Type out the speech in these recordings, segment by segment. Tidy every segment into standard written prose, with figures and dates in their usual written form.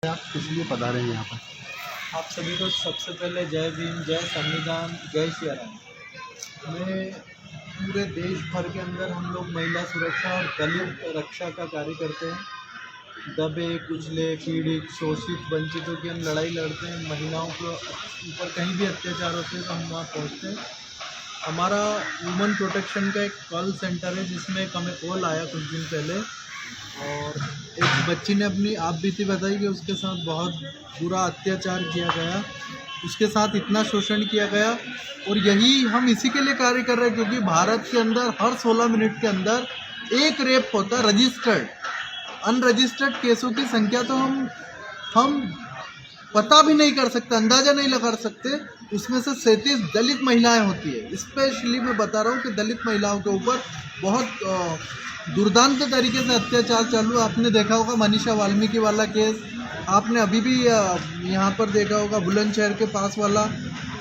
आप किस लिए पधारे हैं यहाँ पर? आप सभी को सबसे पहले जय भीम, जय संविधान, जय श्री राम। मैं पूरे देश भर के अंदर हम लोग महिला सुरक्षा और दलित रक्षा का कार्य करते हैं। दबे, कुचले, पीड़ित, शोषित, वंचितों की हम लड़ाई लड़ते हैं। महिलाओं के ऊपर कहीं भी अत्याचार होते हैं तो हम वहाँ पहुँचते हैं। हमारा वुमेन प्रोटेक्शन का एक कॉल सेंटर है जिसमें एक हमें कॉल आया कुछ दिन पहले, और एक बच्ची ने अपनी आप बीती बताई कि उसके साथ बहुत बुरा अत्याचार किया गया, उसके साथ इतना शोषण किया गया। और यही हम इसी के लिए कार्य कर रहे हैं क्योंकि भारत के अंदर हर 16 मिनट के अंदर एक रेप होता है रजिस्टर्ड। अनरजिस्टर्ड केसों की संख्या तो हम पता भी नहीं कर सकते, अंदाज़ा नहीं लगा सकते। उसमें से 37 दलित महिलाएं होती है। स्पेशली मैं बता रहा हूँ कि दलित महिलाओं के ऊपर बहुत दुर्दांत तरीके से अत्याचार चालू। आपने देखा होगा मनीषा वाल्मीकि वाला केस, आपने अभी भी यहाँ पर देखा होगा बुलंदशहर के पास वाला।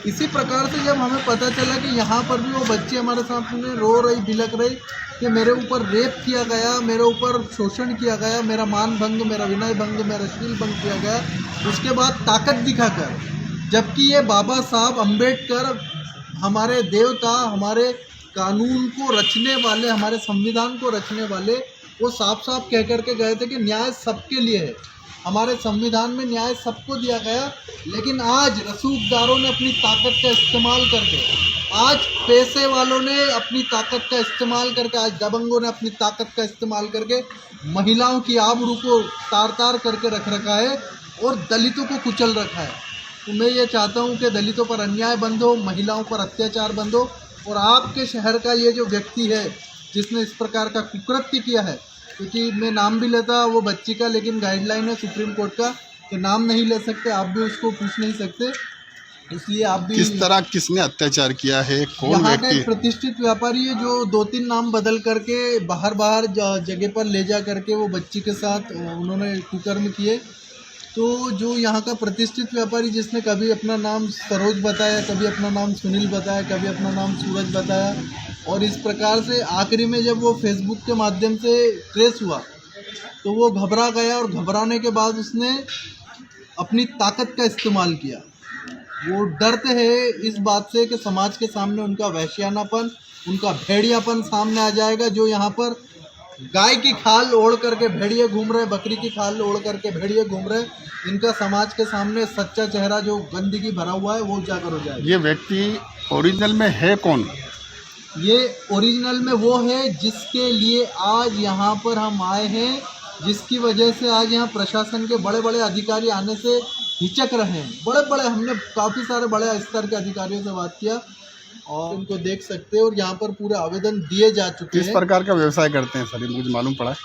इसी प्रकार से जब हमें पता चला कि यहाँ पर भी वो बच्ची हमारे सामने रो रही, बिलक रही कि मेरे ऊपर रेप किया गया, मेरे ऊपर शोषण किया गया, मेरा मान भंग, मेरा विनय भंग, मेरा शील भंग किया गया, उसके बाद ताकत दिखाकर, जबकि ये बाबा साहब अम्बेडकर हमारे देवता, हमारे कानून को रचने वाले, हमारे संविधान को रचने वाले, वो साफ साफ कह करके गए थे कि न्याय सबके लिए है। हमारे संविधान में न्याय सबको दिया गया। लेकिन आज रसूखदारों ने अपनी ताकत का इस्तेमाल करके, आज पैसे वालों ने अपनी ताकत का इस्तेमाल करके, आज दबंगों ने अपनी ताकत का इस्तेमाल करके महिलाओं की आबरू को तार तार करके रख रखा है और दलितों को कुचल रखा है। तो मैं ये चाहता हूँ कि दलितों पर अन्याय बंद हो, महिलाओं पर अत्याचार बंद हो। और आपके शहर का ये जो व्यक्ति है जिसने इस प्रकार का कुकृत्य किया है, क्योंकि मैं नाम भी लेता वो बच्ची का, लेकिन गाइडलाइन है सुप्रीम कोर्ट का कि नाम नहीं ले सकते, आप भी उसको पूछ नहीं सकते, इसलिए आप भी। किस तरह किसने अत्याचार किया है, कौन यहाँ का व्यक्ति? एक प्रतिष्ठित व्यापारी है जो 2-3 नाम बदल करके बाहर जगह पर ले जा करके वो बच्ची के साथ उन्होंने कुकर्म किए। तो जो यहाँ का प्रतिष्ठित व्यापारी जिसने कभी अपना नाम सरोज बताया, कभी अपना नाम सुनील बताया, कभी अपना नाम सूरज बताया, और इस प्रकार से आखिरी में जब वो फेसबुक के माध्यम से ट्रेस हुआ तो वो घबरा गया, और घबराने के बाद उसने अपनी ताकत का इस्तेमाल किया। वो डरते हैं इस बात से कि समाज के सामने उनका वैश्यानापन, उनका भेड़ियापन सामने आ जाएगा। जो यहाँ पर गाय की खाल ओढ़ करके भेड़िए घूम रहे, बकरी की खाल ओढ़ करके भेड़िए घूम रहे, इनका समाज के सामने सच्चा चेहरा जो गंदगी भरा हुआ है वो उजागर हो जाएगा। ये व्यक्ति ओरिजिनल में है कौन? ये ओरिजिनल में वो है जिसके लिए आज यहाँ पर हम आए हैं, जिसकी वजह से आज यहाँ प्रशासन के बड़े बड़े अधिकारी आने से हिचक रहे हैं। हमने काफ़ी सारे बड़े स्तर के अधिकारियों से बात किया और उनको देख सकते हैं, और यहाँ पर पूरे आवेदन दिए जा चुके हैं। किस प्रकार का व्यवसाय करते हैं सर, मुझे मालूम पड़ा है?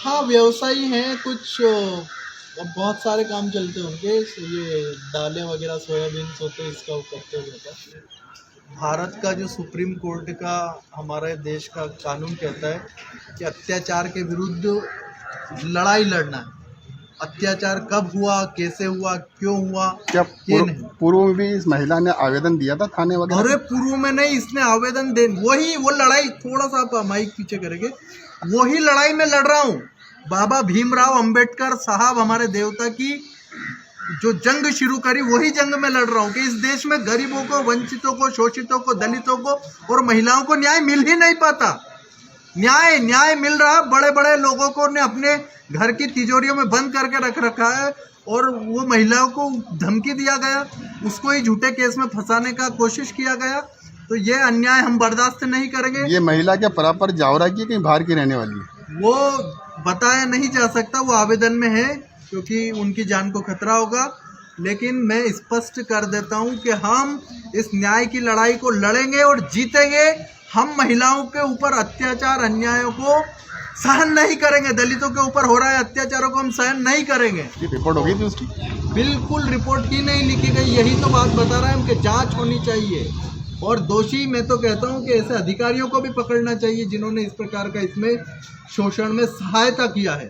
हाँ, व्यवसायी हैं कुछ, अब बहुत सारे काम चलते हैं उनके। ये दालें वगैरह, सोयाबीन होते हैं, इसका वो करते हुए। भारत का जो सुप्रीम कोर्ट का, हमारे देश का कानून कहता है कि अत्याचार के विरुद्ध लड़ाई लड़ना है। अत्याचार कब हुआ, कैसे हुआ, क्यों हुआ, क्या ये नहीं। पूर्व में भी इस महिला ने आवेदन दिया था थाने वगैरह? अरे पूर्व में नहीं, इसने आवेदन दे, वो लड़ाई, थोड़ा सा आप माइक पीछे करेंगे, वही लड़ाई में लड़ रहा हूँ। बाबा भीमराव अंबेडकर साहब, हमारे देवता की जो जंग शुरू करी, वही जंग में लड़ रहा हूँ कि इस देश में गरीबों को, वंचितों को, शोषितों को, दलितों को और महिलाओं को न्याय मिल ही नहीं पाता। न्याय मिल रहा, बड़े बड़े लोगों को ने अपने घर की तिजोरियों में बंद करके रख रखा है, और वो महिलाओं को धमकी दिया गया, उसको ही झूठे केस में फंसाने का कोशिश किया गया। तो ये अन्याय हम बर्दाश्त नहीं करेंगे। ये महिला क्या प्रॉपर जावरा की, कहीं बाहर की रहने वाली है? वो बताया नहीं जा सकता, वो आवेदन में है क्योंकि उनकी जान को खतरा होगा। लेकिन मैं स्पष्ट कर देता हूं कि हम इस न्याय की लड़ाई को लड़ेंगे और जीतेंगे। हम महिलाओं के ऊपर अत्याचार, अन्यायों को सहन नहीं करेंगे। दलितों के ऊपर हो रहा है अत्याचारों को हम सहन नहीं करेंगे। ये रिपोर्ट हो गई थी उसकी? बिल्कुल रिपोर्ट ही नहीं लिखी गई, यही तो बात बता रहा है हम कि जांच होनी चाहिए, और दोषी मैं तो कहता हूं कि ऐसे अधिकारियों को भी पकड़ना चाहिए जिन्होंने इस प्रकार का इसमें शोषण में सहायता किया है।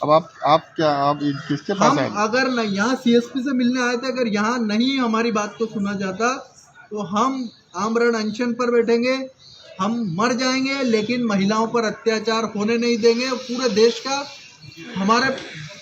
अब आप किसके पास हम आए? अगर न यहाँ सीएसपी से मिलने आए थे, अगर यहाँ नहीं हमारी बात को सुना जाता तो हम आमरण अनशन पर बैठेंगे, हम मर जाएंगे, लेकिन महिलाओं पर अत्याचार होने नहीं देंगे। पूरे देश का, हमारे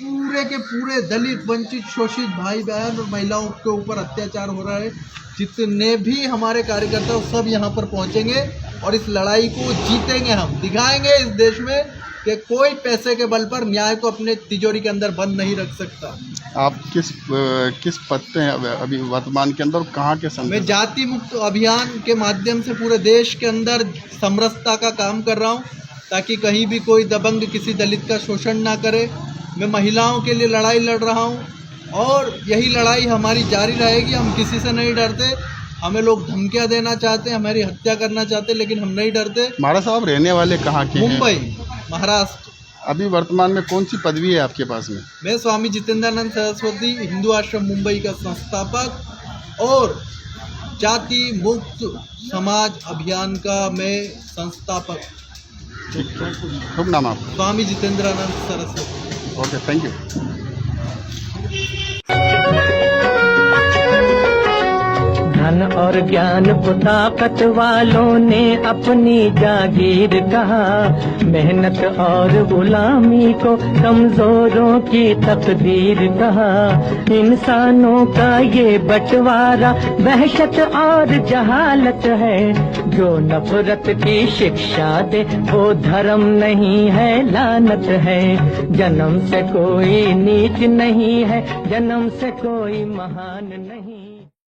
पूरे के पूरे दलित, वंचित, शोषित भाई बहन और महिलाओं के ऊपर अत्याचार हो रहा है। जितने भी हमारे कार्यकर्ता सब यहाँ पर पहुँचेंगे और इस लड़ाई को जीतेंगे। हम दिखाएंगे इस देश में कि कोई पैसे के बल पर न्याय को अपने तिजोरी के अंदर बंद नहीं रख सकता। आप किस पद पे हैं अभी वर्तमान के अंदर, कहाँ के संगठन? मैं जाति मुक्त अभियान के माध्यम से पूरे देश के अंदर समरसता का काम कर रहा हूँ, ताकि कहीं भी कोई दबंग किसी दलित का शोषण ना करे। मैं महिलाओं के लिए लड़ाई लड़ रहा हूँ और यही लड़ाई हमारी जारी रहेगी। हम किसी से नहीं डरते। हमें लोग धमकियाँ देना चाहते हैं, हमारी हत्या करना चाहते हैं, लेकिन हम नहीं डरते। महाराज साहब रहने वाले कहाँ के हैं? मुंबई, महाराष्ट्र। अभी वर्तमान में कौन सी पदवी है आपके पास में? मैं स्वामी जितेंद्रानंद सरस्वती हिंदू आश्रम मुंबई का संस्थापक और जाति मुक्त समाज अभियान का मैं संस्थापक। शुभ नाम आपका? Swami Jitendranand Saraswati. Okay, thank you. धन और ज्ञान को ताकत वालों ने अपनी जागीर कहा, मेहनत और गुलामी को कमजोरों की तकदीर कहा। इंसानों का ये बंटवारा वहशत और जहालत है, जो नफरत की शिक्षा दे वो धर्म नहीं है, लानत है। जन्म से कोई नीच नहीं है, जन्म से कोई महान नहीं।